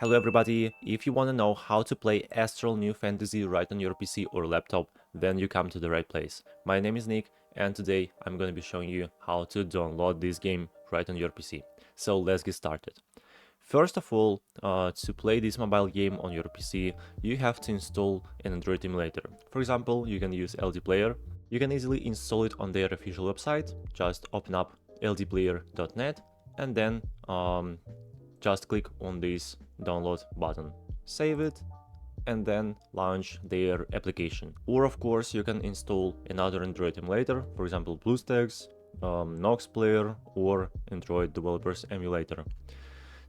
Hello everybody, if you want to know how to play Astral New Fantasy right on your PC or laptop, then you come to the right place. My name is Nick and today I'm going to be showing you how to download this game right on your PC. So let's get started. First of all, to play this mobile game on your PC, you have to install an Android emulator. For example, you can use LD Player. You can easily install it on their official website. Just open up ldplayer.net and then just click on this download button, save it, and then launch their application. Or of course you can install another Android emulator, for example BlueStacks, Nox Player, or Android Developers Emulator.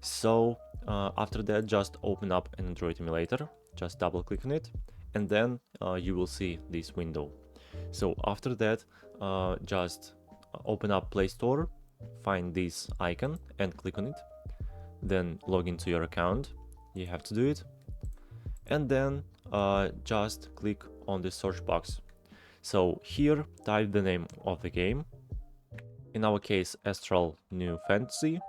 So after that, just open up an Android emulator, just double click on it, and then you will see this window. So after that, just open up Play Store, find this icon and click on it. Then log into your account, you have to do it, and then just click on the search box. So here type the name of the game, in our case Astral New Fantasy,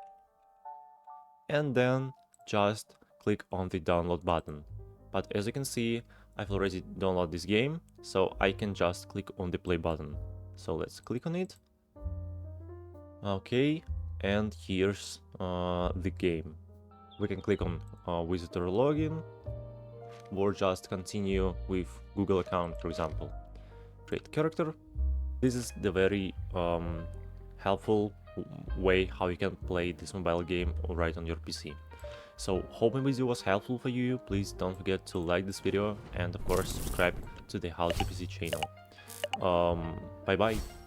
and then just click on the download button. But as you can see, I've already downloaded this game, so I can just click on the play button. So let's click on it. Okay, and here's the game. We can click on visitor login or just continue with Google account, for example. Create character. This is the very helpful way how you can play this mobile game right on your PC. So hope my video was helpful for you. Please don't forget to like this video and of course subscribe to the How to PC channel. Bye bye.